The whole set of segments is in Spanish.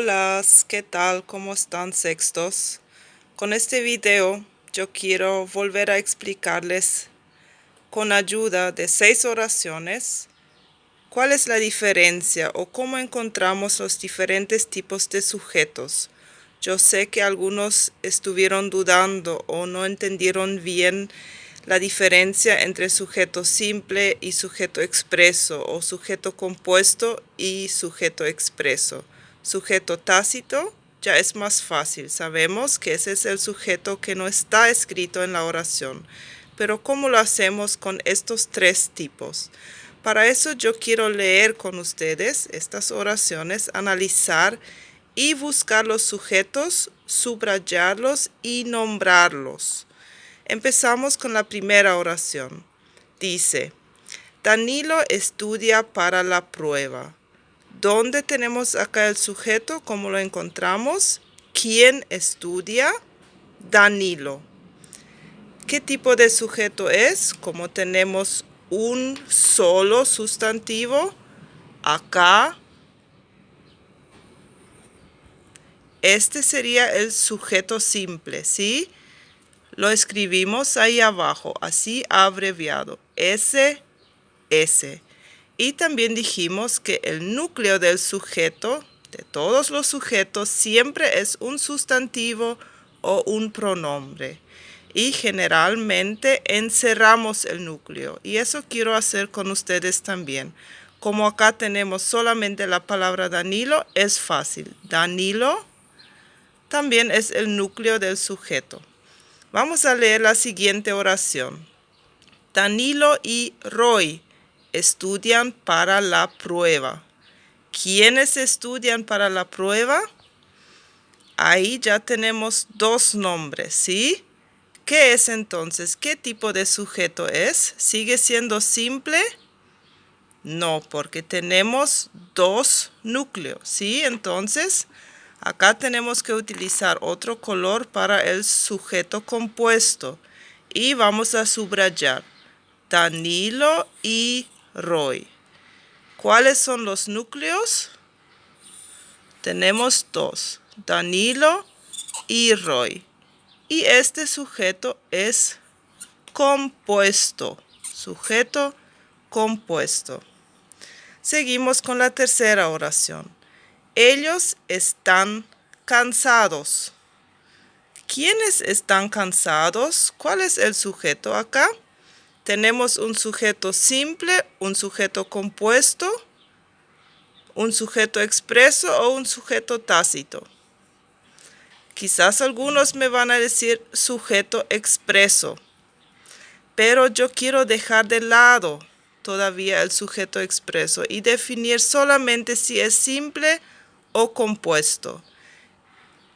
Hola, ¿qué tal? ¿Cómo están, sextos? Con este video yo quiero volver a explicarles con ayuda de 6 oraciones cuál es la diferencia o cómo encontramos los diferentes tipos de sujetos. Yo sé que algunos estuvieron dudando o no entendieron bien la diferencia entre sujeto simple y sujeto expreso o sujeto compuesto y sujeto expreso. Sujeto tácito ya es más fácil, sabemos que ese es el sujeto que no está escrito en la oración. Pero ¿cómo lo hacemos con estos 3 tipos? Para eso yo quiero leer con ustedes estas oraciones, analizar y buscar los sujetos, subrayarlos y nombrarlos. Empezamos con la primera oración. Dice, Danilo estudia para la prueba. ¿Dónde tenemos acá el sujeto? ¿Cómo lo encontramos? ¿Quién estudia? Danilo. ¿Qué tipo de sujeto es? Como tenemos un solo sustantivo, acá, este sería el sujeto simple, ¿sí? Lo escribimos ahí abajo, así abreviado, S. Y también dijimos que el núcleo del sujeto, de todos los sujetos, siempre es un sustantivo o un pronombre. Y generalmente encerramos el núcleo. Y eso quiero hacer con ustedes también. Como acá tenemos solamente la palabra Danilo, es fácil. Danilo también es el núcleo del sujeto. Vamos a leer la siguiente oración. Danilo y Roy estudian para la prueba. ¿Quiénes estudian para la prueba? Ahí ya tenemos 2 nombres, ¿sí? ¿Qué es entonces? ¿Qué tipo de sujeto es? ¿Sigue siendo simple? No, porque tenemos 2 núcleos, ¿sí? Entonces, acá tenemos que utilizar otro color para el sujeto compuesto. Y vamos a subrayar Danilo y Roy. ¿Cuáles son los núcleos? Tenemos 2, Danilo y Roy. Y este sujeto es compuesto, sujeto compuesto. Seguimos con la tercera oración. Ellos están cansados. ¿Quiénes están cansados? ¿Cuál es el sujeto acá? Tenemos un sujeto simple, un sujeto compuesto, un sujeto expreso o un sujeto tácito. Quizás algunos me van a decir sujeto expreso, pero yo quiero dejar de lado todavía el sujeto expreso y definir solamente si es simple o compuesto.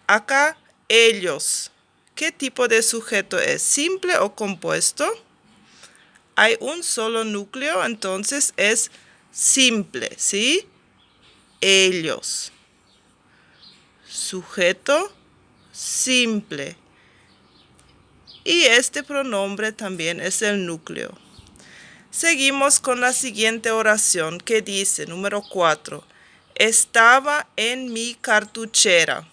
Acá, ellos. ¿Qué tipo de sujeto es? ¿Simple o compuesto? Hay un solo núcleo, entonces es simple, ¿sí? Ellos. Sujeto simple. Y este pronombre también es el núcleo. Seguimos con la siguiente oración que dice, número 4. Estaba en mi cartuchera.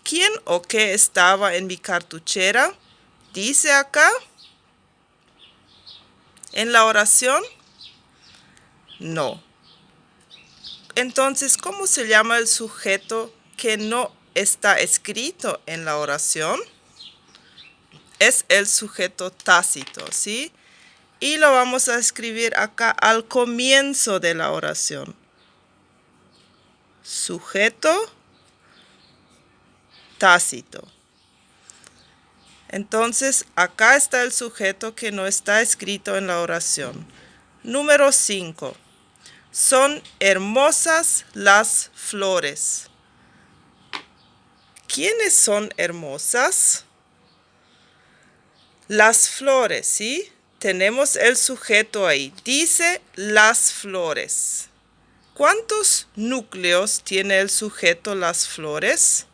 ¿Quién o qué estaba en mi cartuchera? Dice acá en la oración. No. Entonces, ¿cómo se llama el sujeto que no está escrito en la oración? Es el sujeto tácito, ¿sí? Y lo vamos a escribir acá al comienzo de la oración. Sujeto tácito. Entonces, acá está el sujeto que no está escrito en la oración. Número 5. Son hermosas las flores. ¿Quiénes son hermosas? Las flores, ¿sí? Tenemos el sujeto ahí. Dice las flores. ¿Cuántos núcleos tiene el sujeto las flores?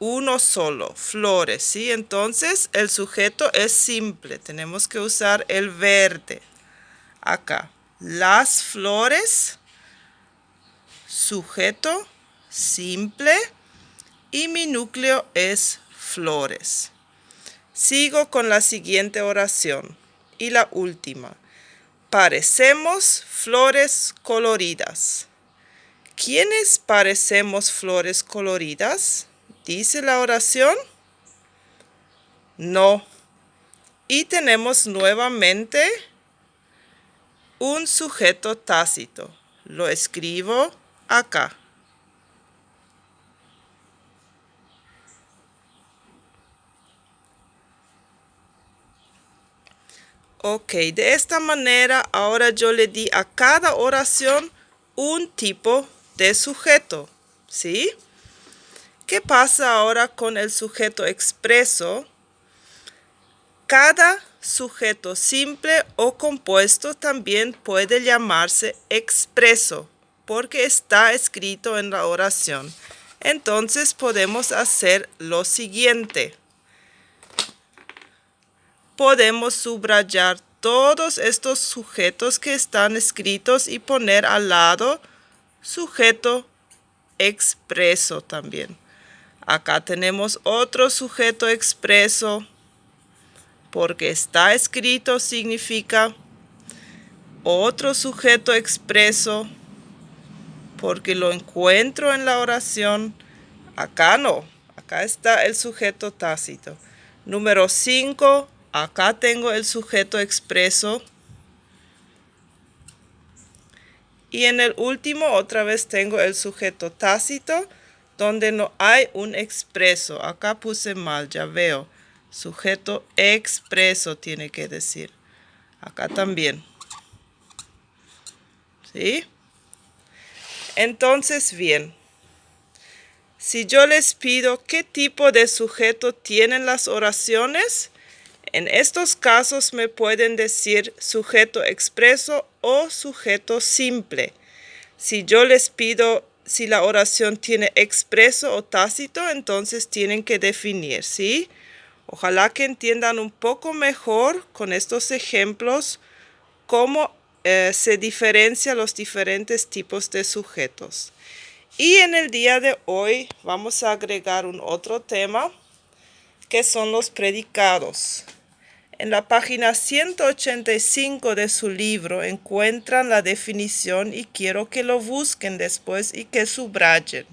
Uno solo, flores, ¿sí? Entonces el sujeto es simple. Tenemos que usar el verde. Acá, las flores, sujeto simple y mi núcleo es flores. Sigo con la siguiente oración y la última. Parecemos flores coloridas. ¿Quiénes parecemos flores coloridas? ¿Dice la oración? No. Y tenemos nuevamente un sujeto tácito. Lo escribo acá. Ok, de esta manera ahora yo le di a cada oración un tipo de sujeto, ¿sí? ¿Qué pasa ahora con el sujeto expreso? Cada sujeto simple o compuesto también puede llamarse expreso porque está escrito en la oración. Entonces podemos hacer lo siguiente. Podemos subrayar todos estos sujetos que están escritos y poner al lado sujeto expreso también. Acá tenemos otro sujeto expreso. Porque está escrito significa otro sujeto expreso. Porque lo encuentro en la oración. Acá no. Acá está el sujeto tácito. Número 5. Acá tengo el sujeto expreso. Y en el último otra vez tengo el sujeto tácito, donde no hay un expreso. Acá puse mal, ya veo. Sujeto expreso tiene que decir. Acá también. ¿Sí? Entonces, bien. Si yo les pido qué tipo de sujeto tienen las oraciones, en estos casos me pueden decir sujeto expreso o sujeto simple. Si yo les pido si la oración tiene expreso o tácito, entonces tienen que definir, ¿sí? Ojalá que entiendan un poco mejor con estos ejemplos cómo se diferencian los diferentes tipos de sujetos. Y en el día de hoy vamos a agregar un otro tema que son los predicados. En la página 185 de su libro encuentran la definición y quiero que lo busquen después y que subrayen.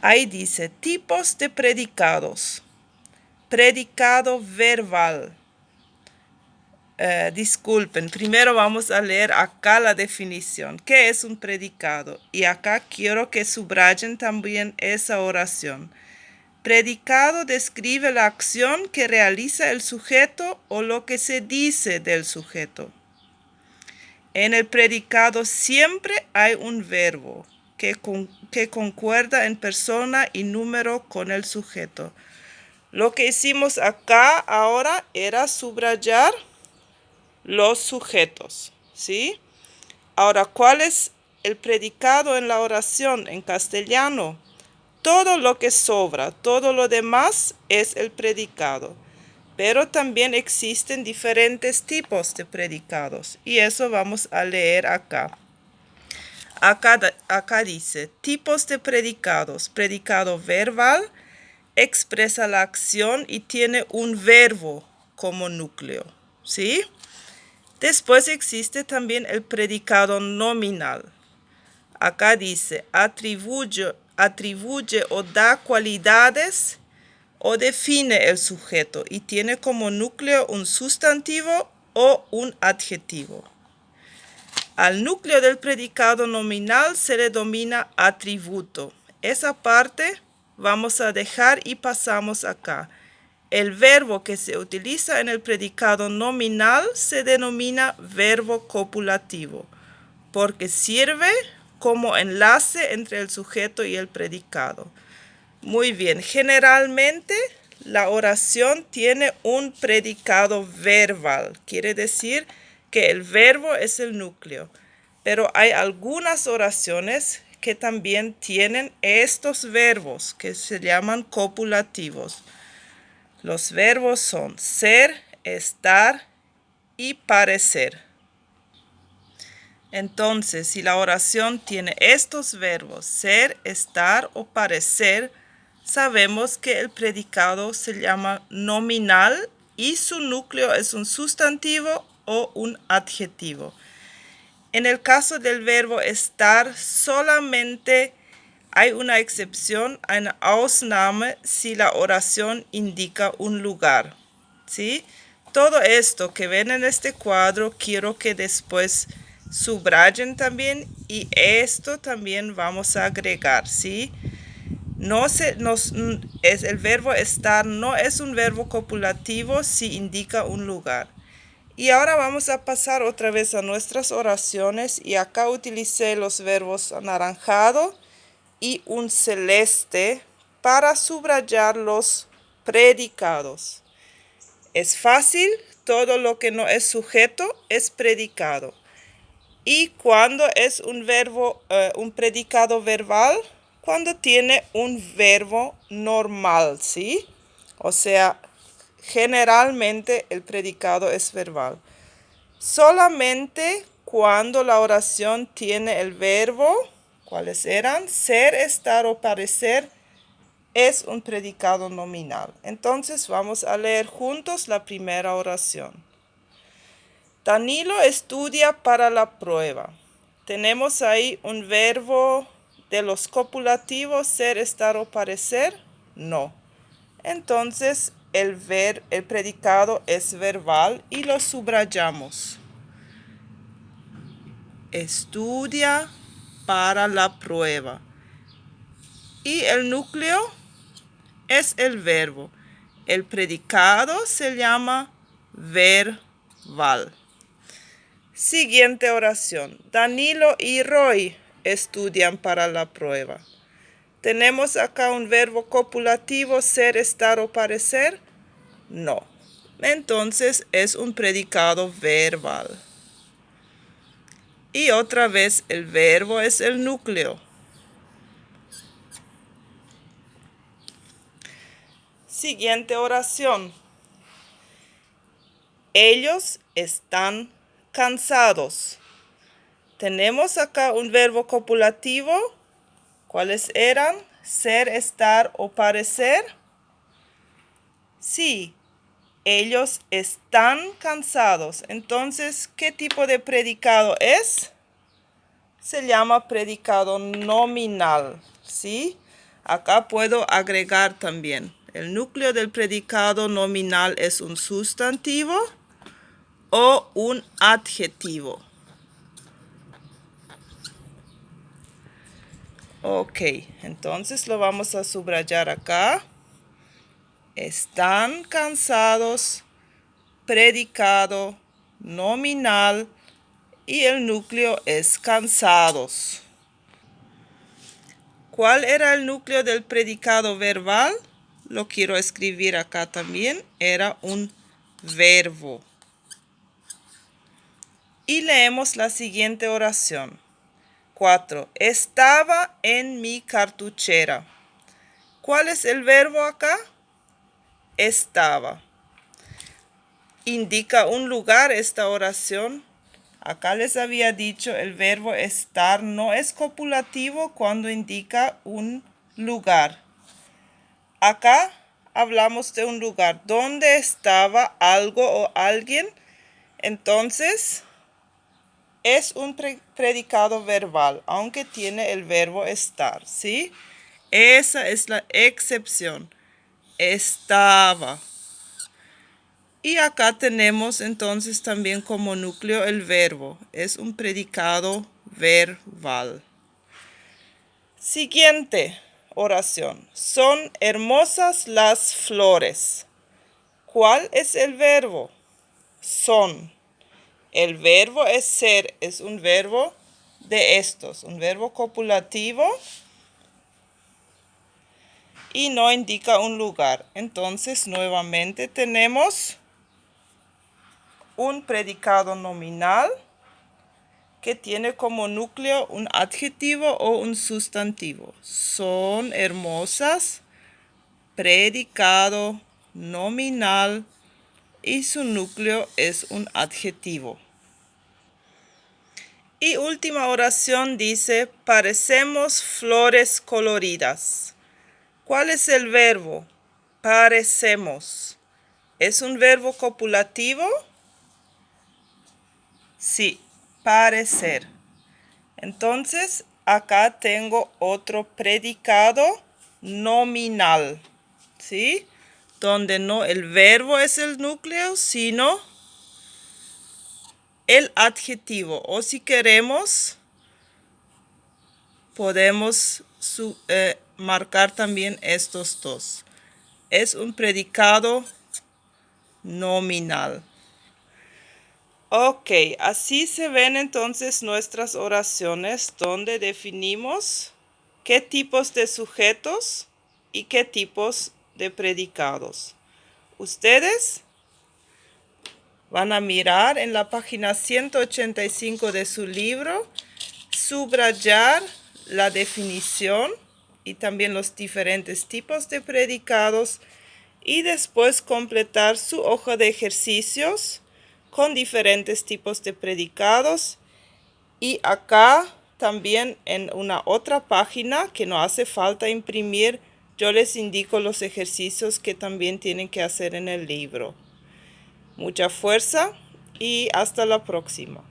Ahí dice, tipos de predicados. Predicado verbal. Disculpen, primero vamos a leer acá la definición. ¿Qué es un predicado? Y acá quiero que subrayen también esa oración. Predicado describe la acción que realiza el sujeto o lo que se dice del sujeto. En el predicado siempre hay un verbo que concuerda en persona y número con el sujeto. Lo que hicimos acá ahora era subrayar los sujetos, ¿sí? Ahora, ¿cuál es el predicado en la oración en castellano? Todo lo que sobra, todo lo demás es el predicado. Pero también existen diferentes tipos de predicados y eso vamos a leer acá. Acá dice, tipos de predicados. Predicado verbal expresa la acción y tiene un verbo como núcleo, ¿sí? Después existe también el predicado nominal. Acá dice, atribuye o da cualidades o define el sujeto y tiene como núcleo un sustantivo o un adjetivo. Al núcleo del predicado nominal se le denomina atributo. Esa parte vamos a dejar y pasamos acá. El verbo que se utiliza en el predicado nominal se denomina verbo copulativo, porque sirve como enlace entre el sujeto y el predicado. Muy bien, generalmente la oración tiene un predicado verbal, quiere decir que el verbo es el núcleo, pero hay algunas oraciones que también tienen estos verbos que se llaman copulativos. Los verbos son ser, estar y parecer. Entonces, si la oración tiene estos verbos, ser, estar o parecer, sabemos que el predicado se llama nominal y su núcleo es un sustantivo o un adjetivo. En el caso del verbo estar, solamente hay una excepción, eine Ausnahme, si la oración indica un lugar. ¿Sí? Todo esto que ven en este cuadro, quiero que después subrayen también, y esto también vamos a agregar, ¿sí? El verbo estar no es un verbo copulativo si indica un lugar. Y ahora vamos a pasar otra vez a nuestras oraciones, y acá utilicé los verbos anaranjado y un celeste para subrayar los predicados. Es fácil, todo lo que no es sujeto es predicado. Y cuando es un verbo, un predicado verbal, cuando tiene un verbo normal, ¿sí? O sea, generalmente el predicado es verbal. Solamente cuando la oración tiene el verbo, ¿cuáles eran? Ser, estar o parecer, es un predicado nominal. Entonces vamos a leer juntos la primera oración. Danilo estudia para la prueba. Tenemos ahí un verbo de los copulativos, ser, estar o parecer. No. Entonces el predicado es verbal y lo subrayamos. Estudia para la prueba. Y el núcleo es el verbo. El predicado se llama verbal. Siguiente oración. Danilo y Roy estudian para la prueba. ¿Tenemos acá un verbo copulativo, ser, estar o parecer? No. Entonces es un predicado verbal. Y otra vez el verbo es el núcleo. Siguiente oración. Ellos están cansados. Tenemos acá un verbo copulativo. ¿Cuáles eran? Ser, estar o parecer. Sí, ellos están cansados. Entonces, ¿qué tipo de predicado es? Se llama predicado nominal, ¿sí? Acá puedo agregar también. El núcleo del predicado nominal es un sustantivo o un adjetivo. Ok, entonces lo vamos a subrayar acá. Están cansados, predicado nominal, y el núcleo es cansados. ¿Cuál era el núcleo del predicado verbal? Lo quiero escribir acá también. Era un verbo. Y leemos la siguiente oración. 4. Estaba en mi cartuchera. ¿Cuál es el verbo acá? Estaba. ¿Indica un lugar esta oración? Acá les había dicho, el verbo estar no es copulativo cuando indica un lugar. Acá hablamos de un lugar donde estaba algo o alguien. Entonces es un predicado verbal, aunque tiene el verbo estar, ¿sí? Esa es la excepción. Estaba. Y acá tenemos entonces también como núcleo el verbo. Es un predicado verbal. Siguiente oración. Son hermosas las flores. ¿Cuál es el verbo? Son. El verbo es ser. Es un verbo de estos. Un verbo copulativo. Y no indica un lugar. Entonces nuevamente tenemos un predicado nominal que tiene como núcleo un adjetivo o un sustantivo. Son hermosas, predicado nominal, y su núcleo es un adjetivo. Y última oración dice, parecemos flores coloridas. ¿Cuál es el verbo? Parecemos. ¿Es un verbo copulativo? Sí, parecer. Entonces, acá tengo otro predicado nominal, ¿sí? Donde no el verbo es el núcleo, sino el adjetivo. O si queremos, podemos marcar también estos dos. Es un predicado nominal. Ok, así se ven entonces nuestras oraciones donde definimos qué tipos de sujetos y qué tipos de predicados. Ustedes van a mirar en la página 185 de su libro, subrayar la definición y también los diferentes tipos de predicados y después completar su hoja de ejercicios con diferentes tipos de predicados. Y acá también en una otra página que no hace falta imprimir, yo les indico los ejercicios que también tienen que hacer en el libro. Mucha fuerza y hasta la próxima.